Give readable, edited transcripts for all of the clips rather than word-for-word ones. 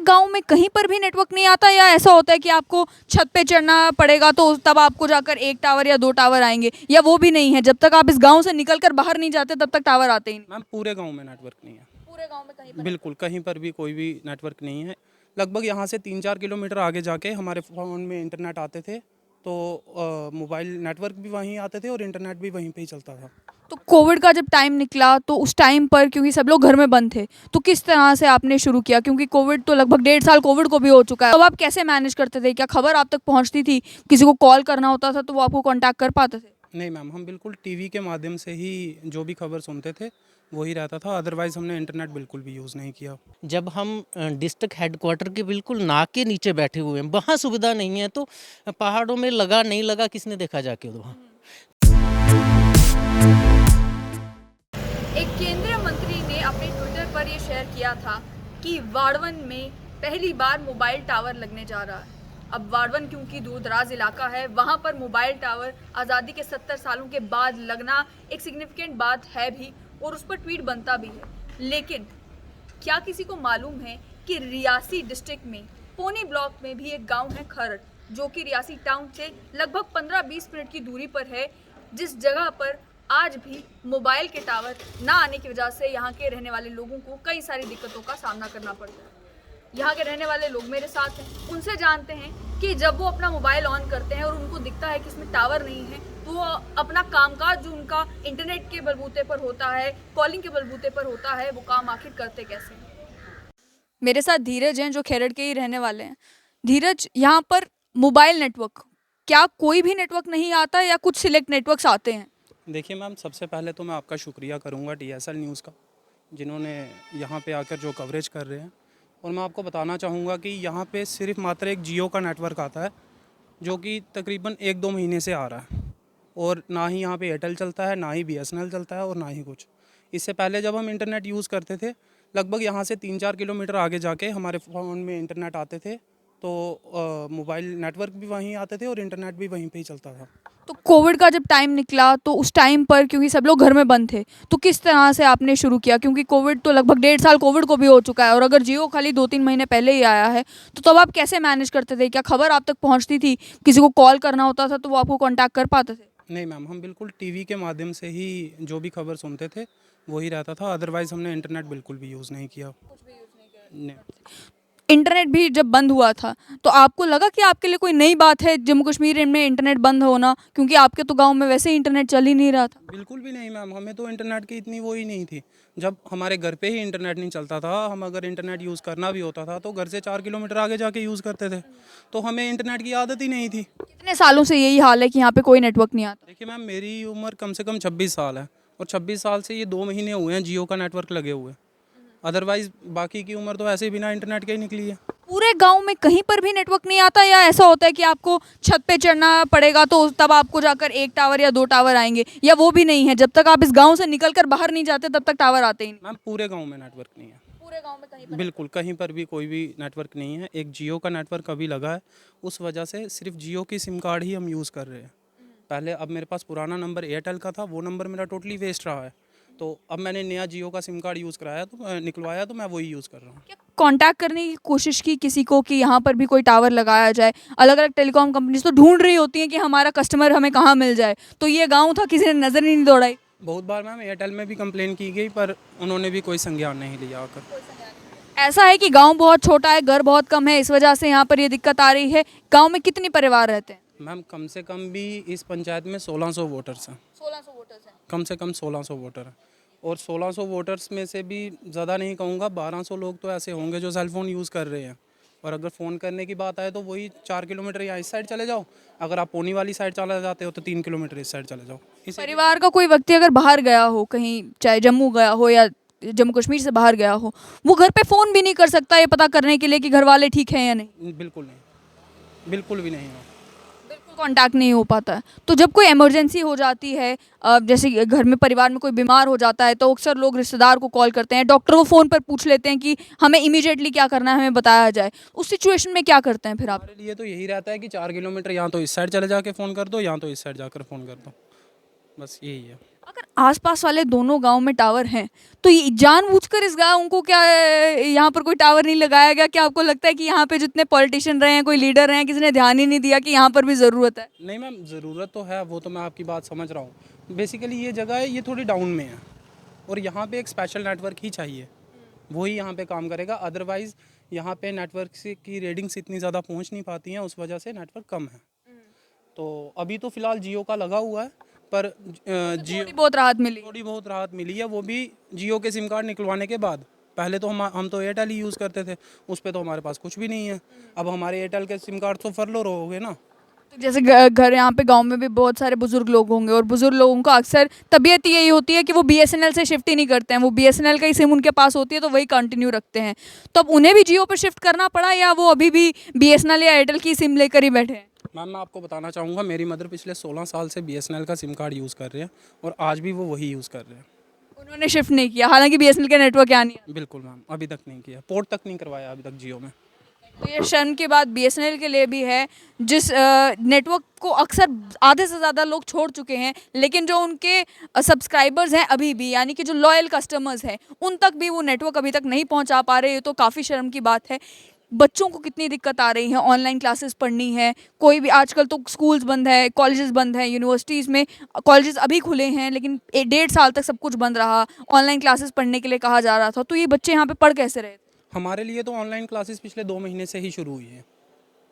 गांव में कहीं पर भी नेटवर्क नहीं आता, या ऐसा होता है कि आपको छत पे चढ़ना पड़ेगा तो तब आपको जाकर एक टावर या दो टावर आएंगे, या वो भी नहीं है, जब तक आप इस गांव से निकल कर बाहर नहीं जाते तब तक टावर आते ही नहीं? मैम पूरे गांव में नेटवर्क नहीं है। पूरे गांव में कहीं पर? बिल्कुल कहीं पर भी कोई भी नेटवर्क नहीं है। लगभग यहाँ से 3-4 किलोमीटर आगे जाके हमारे फ़ोन में इंटरनेट आते थे, तो मोबाइल नेटवर्क भी वहीं आते थे और इंटरनेट भी वहीं पे ही चलता था। तो कोविड का जब टाइम निकला तो उस टाइम पर, क्योंकि सब लोग घर में बंद थे, तो किस तरह से आपने शुरू किया? क्योंकि कोविड तो लगभग 1.5 साल कोविड को भी हो चुका है, अब आप कैसे मैनेज करते थे? क्या खबर आप तक पहुंचती थी? किसी को कॉल करना होता था तो वो आपको कांटेक्ट कर पाते थे? नहीं मैम, हम बिल्कुल टीवी के माध्यम से ही जो भी खबर सुनते थे वही रहता था, अदरवाइज़ हमने इंटरनेट बिल्कुल भी यूज़ नहीं किया। जब हम डिस्ट्रिक्ट हेडक्वार्टर के बिल्कुल नाक के नीचे बैठे हुए हैं, वहाँ सुविधा नहीं है, तो पहाड़ों में लगा नहीं लगा किसने देखा जाके वहाँ। एक केंद्रीय मंत्री ने अपने ट्विटर पर यह शेयर किया था कि वाड़वन में पहली बार मोबाइल टावर लगने जा रहा है। अब वाड़वन क्योंकि दूर दराज इलाका है, वहाँ पर मोबाइल टावर आज़ादी के 70 सालों के बाद लगना एक सिग्निफिकेंट बात है भी, और उस पर ट्वीट बनता भी है। लेकिन क्या किसी को मालूम है कि रियासी डिस्ट्रिक्ट में पोनी ब्लॉक में भी एक गांव है खरड़, जो कि रियासी टाउन से लगभग 15-20 मिनट की दूरी पर है, जिस जगह पर आज भी मोबाइल के टावर ना आने की वजह से यहाँ के रहने वाले लोगों को कई सारी दिक्कतों का सामना करना पड़ता है। यहाँ के रहने वाले लोग मेरे साथ हैं, उनसे जानते हैं कि जब वो अपना मोबाइल ऑन करते हैं और उनको दिखता है कि इसमें टावर नहीं है, तो वो अपना कामकाज जो उनका इंटरनेट के बलबूते पर होता है, कॉलिंग के बलबूते पर होता है, वो काम आखिर करते कैसे हैं। मेरे साथ धीरज हैं जो खेरड़ के ही रहने वाले हैं। धीरज, यहाँ पर मोबाइल नेटवर्क, क्या कोई भी नेटवर्क नहीं आता या कुछ सिलेक्ट नेटवर्क्स आते हैं? देखिए मैम, सबसे पहले तो मैं आपका शुक्रिया करूँगा TSL न्यूज़ का, जिन्होंने यहाँ पे आकर जो कवरेज कर रहे हैं। और मैं आपको बताना चाहूँगा कि यहाँ पे सिर्फ मात्र एक जियो का नेटवर्क आता है, जो कि तकरीबन 1-2 महीने से आ रहा है, और ना ही यहाँ पे एयरटेल चलता है, ना ही BSNL चलता है, और ना ही कुछ। इससे पहले जब हम इंटरनेट यूज़ करते थे, लगभग यहाँ से 3-4 किलोमीटर आगे जाके हमारे फ़ोन में इंटरनेट आते थे, तो मोबाइल नेटवर्क भी वहीं आते थे और इंटरनेट भी वहीं पे ही चलता था। तो कोविड का जब टाइम निकला तो उस टाइम पर, क्योंकि सब लोग घर में बंद थे, तो किस तरह से आपने शुरू किया? क्योंकि कोविड तो लगभग 1.5 साल कोविड को भी हो चुका है, और अगर जियो खाली 2-3 महीने पहले ही आया है, तो तब आप कैसे मैनेज करते थे? क्या खबर आप तक पहुंचती थी? किसी को कॉल करना होता था तो वो आपको कांटेक्ट कर पाते थे? नहीं मैम, हम बिल्कुल टीवी के माध्यम से ही जो भी खबर सुनते थे वही रहता था, अदरवाइज़ हमने इंटरनेट बिल्कुल भी यूज़ नहीं किया। नहीं। इंटरनेट भी जब बंद हुआ था तो आपको लगा कि आपके लिए कोई नई बात है जम्मू कश्मीर में इंटरनेट बंद होना, क्योंकि आपके तो गांव में वैसे ही इंटरनेट चल ही नहीं रहा था? बिल्कुल भी नहीं मैम, हमें तो इंटरनेट की इतनी वो ही नहीं थी। जब हमारे घर पे ही इंटरनेट नहीं चलता था, हम अगर इंटरनेट यूज़ करना भी होता था तो घर से 4 किलोमीटर आगे जाके यूज़ करते थे, तो हमें इंटरनेट की आदत ही नहीं थी। कितने सालों से यही हाल है कि यहाँ पे कोई नेटवर्क नहीं आता? देखिए मैम, मेरी उम्र कम से कम 26 साल है, और 26 साल से ये 2 महीने हुए हैं जियो का नेटवर्क लगे हुए। अदरवाइज़ बाकी की उम्र तो ऐसे ही बिना इंटरनेट के ही निकली है। पूरे गांव में कहीं पर भी नेटवर्क नहीं आता, या ऐसा होता है कि आपको छत पे चढ़ना पड़ेगा तो तब आपको जाकर एक टावर या दो टावर आएंगे, या वो भी नहीं है, जब तक आप इस गांव से निकल कर बाहर नहीं जाते तब तक टावर आते ही नहीं? मैम पूरे गांव में नेटवर्क नहीं है। पूरे गांव में कहीं पर? बिल्कुल कहीं पर भी कोई भी नेटवर्क नहीं है। एक जियो का नेटवर्क अभी लगा है, उस वजह से सिर्फ जियो की सिम कार्ड ही हम यूज़ कर रहे हैं। पहले, अब मेरे पास पुराना नंबर एयरटेल का था, वो नंबर मेरा टोटली वेस्ट रहा है, तो अब मैंने नया जियो का सिम कार्ड यूज़ कराया, तो निकलवाया, तो मैं वही यूज़ कर रहा हूँ। क्या कांटेक्ट करने की कोशिश की किसी को कि यहाँ पर भी कोई टावर लगाया जाए? अलग अलग टेलीकॉम कंपनीज तो ढूंढ रही होती हैं कि हमारा कस्टमर हमें कहाँ मिल जाए, तो ये गाँव था, किसी ने नज़र ही नहीं दौड़ाई? बहुत बार मैम एयरटेल में भी कंप्लेन की गई, पर उन्होंने भी कोई संज्ञान नहीं लिया आकर। ऐसा है कि गांव बहुत छोटा है, घर बहुत कम है, इस वजह से यहाँ पर ये दिक्कत आ रही है। गांव में कितने परिवार रहते हैं? मैम कम से कम भी इस पंचायत में 1600 वोटर्स हैं। 1600 वोटर्स हैं। कम से कम 1600 वोटर हैं, और 1600 वोटर्स में से भी ज़्यादा नहीं कहूँगा, 1200 लोग तो ऐसे होंगे जो सेल फ़ोन यूज़ कर रहे हैं। और अगर फ़ोन करने की बात आए तो वही 4 किलोमीटर या इस साइड चले जाओ, अगर आप पोनी वाली साइड चला जाते हो तो 3 किलोमीटर इस साइड चले जाओ। इस परिवार का कोई व्यक्ति अगर बाहर गया हो कहीं, चाहे जम्मू गया हो या जम्मू कश्मीर से बाहर गया हो, वो घर पे फ़ोन भी नहीं कर सकता ये पता करने के लिए कि घर वाले ठीक हैं या नहीं? बिल्कुल नहीं, बिल्कुल भी नहीं है। बिल्कुल कांटेक्ट नहीं हो पाता है। तो जब कोई इमरजेंसी हो जाती है, जैसे घर में परिवार में कोई बीमार हो जाता है, तो अक्सर लोग रिश्तेदार को कॉल करते हैं, डॉक्टर को फ़ोन पर पूछ लेते हैं कि हमें इमीडिएटली क्या करना है, हमें बताया जाए। उस सिचुएशन में क्या करते हैं फिर आप? हमारे लिए तो यही रहता है कि 4 किलोमीटर या तो इस साइड चले जाके फ़ोन कर दो, या तो इस साइड जाकर फ़ोन कर दो, बस यही है। अगर आसपास वाले दोनों गांव में टावर हैं तो ये जानबूझकर इस गांव को क्या यहाँ पर कोई टावर नहीं लगाया गया? क्या आपको लगता है कि यहाँ पे जितने पॉलिटिशियन रहे हैं, कोई लीडर रहे हैं, किसी ने ध्यान ही नहीं दिया कि यहाँ पर भी ज़रूरत है? नहीं मैम, ज़रूरत तो है, वो तो मैं आपकी बात समझ रहा हूँ। बेसिकली ये जगह है, ये थोड़ी डाउन में है और यहाँ पे एक स्पेशल नेटवर्क ही चाहिए, वही यहाँ पे काम करेगा। अदरवाइज़ यहाँ पे नेटवर्क से की रेटिंग्स इतनी ज़्यादा पहुँच नहीं पाती हैं, उस वजह से नेटवर्क कम है। तो अभी तो फ़िलहाल जियो का लगा हुआ है, पर जियो थोड़ी बहुत राहत मिली। थोड़ी बहुत राहत मिली है, वो भी जियो के सिम कार्ड निकलवाने के बाद। पहले तो हम तो एयरटेल ही यूज़ करते थे, उस पर तो हमारे पास कुछ भी नहीं है। अब हमारे एयरटेल के सिम कार्ड तो फरलो हो गए ना। तो जैसे घर यहाँ पे गांव में भी बहुत सारे बुजुर्ग लोग होंगे और बुजुर्ग लोगों को अक्सर तबीयत यही होती है कि वो बीएसएनएल से शिफ्ट ही नहीं करते हैं, वो बीएसएनएल का ही सिम उनके पास होती है तो वही कंटिन्यू रखते हैं। तो अब उन्हें भी जियो पर शिफ्ट करना पड़ा या वो अभी भी बीएसएनएल या एयरटेल की सिम लेकर ही बैठे हैं? मैम मैं आपको बताना चाहूँगा, मेरी मदर पिछले 16 साल से बीएसएनएल का सिम कार्ड यूज़ कर रहे हैं और आज भी वो वही यूज़ कर रहे हैं। उन्होंने शिफ्ट नहीं किया, हालांकि बीएसएनएल का नेटवर्क यहाँ नहीं है। बिल्कुल मैम, अभी तक नहीं किया, पोर्ट तक नहीं करवाया अभी तक जियो में। तो ये शर्म की बात बीएसएनएल के लिए भी है, जिस नेटवर्क को अक्सर आधे से ज़्यादा लोग छोड़ चुके हैं, लेकिन जो उनके सब्सक्राइबर्स हैं अभी भी, यानी कि जो लॉयल कस्टमर्स हैं, उन तक भी वो नेटवर्क अभी तक नहीं पहुंचा पा रहे। ये तो काफ़ी शर्म की बात है। बच्चों को कितनी दिक्कत आ रही है, ऑनलाइन क्लासेस पढ़नी है, कोई भी आजकल तो स्कूल्स बंद है, कॉलेजेस बंद है, यूनिवर्सिटीज़ में कॉलेजेस अभी खुले हैं लेकिन 1.5 साल तक सब कुछ बंद रहा, ऑनलाइन क्लासेस पढ़ने के लिए कहा जा रहा था। तो ये बच्चे यहाँ पे पढ़ कैसे रहे थे? हमारे लिए तो ऑनलाइन क्लासेस पिछले 2 महीने से ही शुरू हुई है।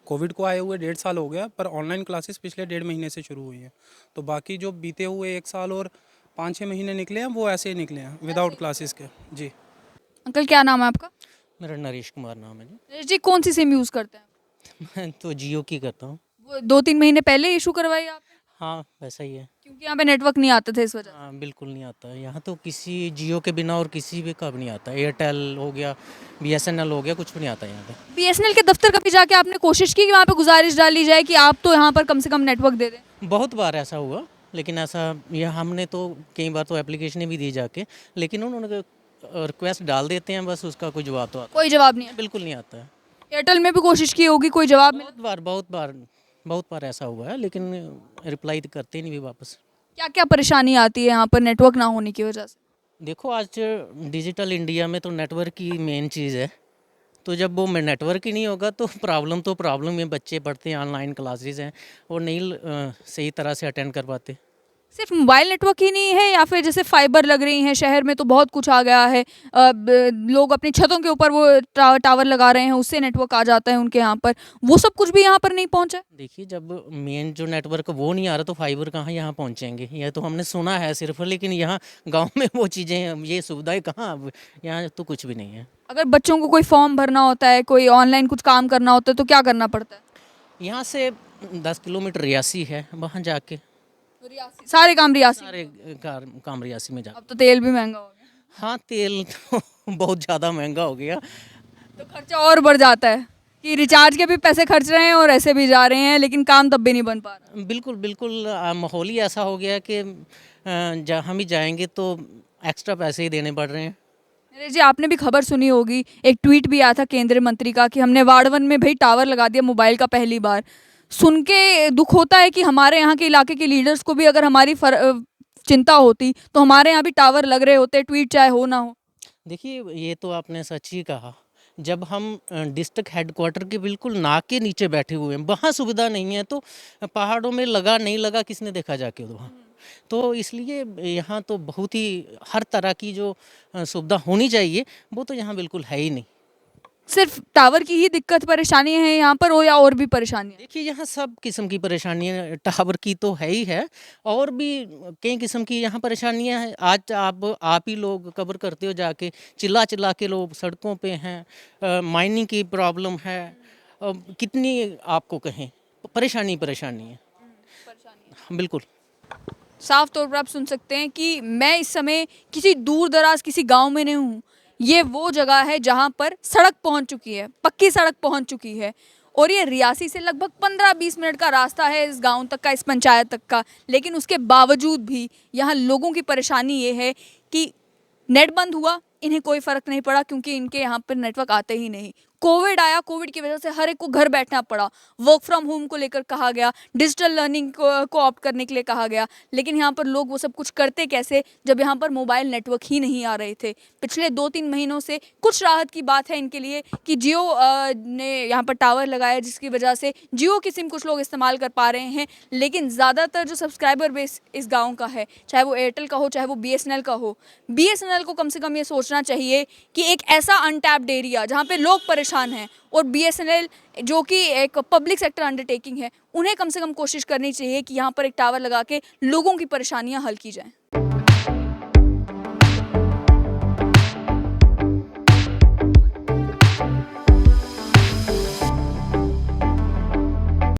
कोविड को आए हुए 1.5 साल हो गया, पर ऑनलाइन क्लासेस पिछले 1.5 महीने से शुरू हुई है। तो बाकी जो बीते हुए 1 साल और 5-6 महीने निकले हैं, वो ऐसे ही निकले हैं विदाउट क्लासेस के। जी अंकल क्या नाम है आपका? मेरा नरेश कुमार नाम है जी। नरेश जी, कौन सी सिम यूज़ करते हैं? मैं तो जियो की करता हूँ। वो 2-3 महीने पहले इशू करवाई आपने? हाँ वैसा ही है। क्योंकि यहाँ पे नेटवर्क नहीं आते थे इस वजह से। हाँ बिल्कुल नहीं आता है यहाँ तो, किसी जियो के बिना और किसी भी का भी नहीं आता। एयरटेल हो गया, बीएसएनएल हो गया, कुछ भी नहीं आता यहाँ पे। बीएसएनएल के दफ्तर कभी जाके आपने कोशिश की कि वहाँ पे गुजारिश डाली जाए कि आप तो यहाँ पर कम से कम नेटवर्क दे दें? बहुत बार ऐसा हुआ, लेकिन ऐसा यह हमने तो कई बार तो एप्लीकेशनें भी दी जाके, लेकिन उन्होंने रिक्वेस्ट डाल देते हैं, बस उसका कोई जवाब तो आता कोई जवाब नहीं है। बिल्कुल नहीं आता है। एयरटेल में भी कोशिश की होगी, कोई जवाब मिला? बहुत बार ऐसा हुआ है, लेकिन रिप्लाई तो करते ही नहीं भी वापस। क्या क्या परेशानी आती है यहाँ पर नेटवर्क ना होने की वजह से? देखो आज डिजिटल इंडिया में तो नेटवर्क ही मेन चीज़ है। तो जब वो नेटवर्क ही नहीं होगा तो प्रॉब्लम है। बच्चे पढ़ते हैं, ऑनलाइन क्लासेस हैं और नहीं सही तरह से अटेंड कर पाते। सिर्फ मोबाइल नेटवर्क ही नहीं है या फिर जैसे फाइबर लग रही हैं शहर में तो बहुत कुछ आ गया है, लोग अपनी छतों के ऊपर वो टावर लगा रहे हैं, उससे नेटवर्क आ जाता है उनके यहाँ पर, वो सब कुछ भी यहाँ पर नहीं पहुँचा है? देखिए जब मेन जो नेटवर्क वो नहीं आ रहा तो फाइबर कहाँ यहाँ पहुँचेंगे? यह तो हमने सुना है सिर्फ, लेकिन यहाँ गांव में वो चीज़ें, ये सुविधाएं कहाँ? अब यहाँ तो कुछ भी नहीं है। अगर बच्चों को कोई फॉर्म भरना होता है, कोई ऑनलाइन कुछ काम करना होता है तो क्या करना पड़ता है? यहाँ से 10 किलोमीटर रियासी है, वहाँ जाके सारे काम रियासी? सारे काम रियासी में जा। अब तो तेल भी महंगा हो गया। हाँ तेल तो बहुत ज़्यादा महंगा हो गया। तो खर्चा और बढ़ जाता है कि रिचार्ज के भी पैसे खर्च रहे हैं और ऐसे भी जा रहे हैं, लेकिन काम तब भी नहीं बन पा रहा। बिल्कुल बिल्कुल माहौल ही ऐसा हो गया कि हम ही जाएंगे तो एक्स्ट्रा पैसे ही देने पड़ रहे हैं। अरे जी, आपने भी खबर सुनी होगी, एक ट्वीट भी आया था केंद्रीय मंत्री का कि हमने वाड़वन में भाई टावर लगा दिया मोबाइल का। पहली बार सुन के दुख होता है कि हमारे यहाँ के इलाके के लीडर्स को भी अगर हमारी चिंता होती तो हमारे यहाँ भी टावर लग रहे होते, ट्वीट चाहे हो ना हो। देखिए ये तो आपने सच ही कहा। जब हम डिस्ट्रिक्ट हेडक्वार्टर के बिल्कुल नाक के नीचे बैठे हुए हैं, वहाँ सुविधा नहीं है, तो पहाड़ों में लगा नहीं लगा किसने देखा जाके वहाँ। तो इसलिए यहाँ तो बहुत ही हर तरह की जो सुविधा होनी चाहिए वो तो यहाँ बिल्कुल है ही नहीं। सिर्फ टावर की ही दिक्कत परेशानी है यहाँ पर, हो या और भी परेशानी है? देखिए यहाँ सब किस्म की परेशानियाँ, टावर की तो है ही है और भी कई किस्म की यहाँ परेशानियाँ हैं। आज आप ही लोग कवर करते हो जाके, चिल्ला चिल्ला के लोग सड़कों पे हैं, माइनिंग की प्रॉब्लम है, कितनी आपको कहें परेशानी है। बिल्कुल साफ तौर पर आप सुन सकते हैं कि मैं इस समय किसी दूर दराज किसी गांव में नहीं हूँ। ये वो जगह है जहाँ पर सड़क पहुँच चुकी है, पक्की सड़क पहुँच चुकी है, और ये रियासी से लगभग 15-20 मिनट का रास्ता है इस गांव तक का, इस पंचायत तक का। लेकिन उसके बावजूद भी यहाँ लोगों की परेशानी ये है कि नेट बंद हुआ, इन्हें कोई फ़र्क नहीं पड़ा क्योंकि इनके यहाँ पर नेटवर्क आते ही नहीं। कोविड आया, कोविड की वजह से हर एक को घर बैठना पड़ा, वर्क फ्रॉम होम को लेकर कहा गया, डिजिटल लर्निंग को ऑप्ट करने के लिए कहा गया, लेकिन यहाँ पर लोग वो सब कुछ करते कैसे जब यहाँ पर मोबाइल नेटवर्क ही नहीं आ रहे थे। पिछले 2-3 महीनों से कुछ राहत की बात है इनके लिए कि जियो ने यहाँ पर टावर लगाया, जिसकी वजह से जियो की सिम कुछ लोग इस्तेमाल कर पा रहे हैं, लेकिन ज़्यादातर जो सब्सक्राइबर बेस इस गाँव का है, चाहे वो एयरटेल का हो चाहे वो बीएसएनएल का हो, बीएसएनएल को कम से कम ये सोचना चाहिए कि एक ऐसा अनटैप्ड एरिया जहाँ पे लोग परेशान हैं और बीएसएनएल जो कि एक पब्लिक सेक्टर अंडरटेकिंग है, उन्हें कम से कम कोशिश करनी चाहिए कि यहाँ पर एक टावर लगा के लोगों की परेशानियाँ हल की जाएं।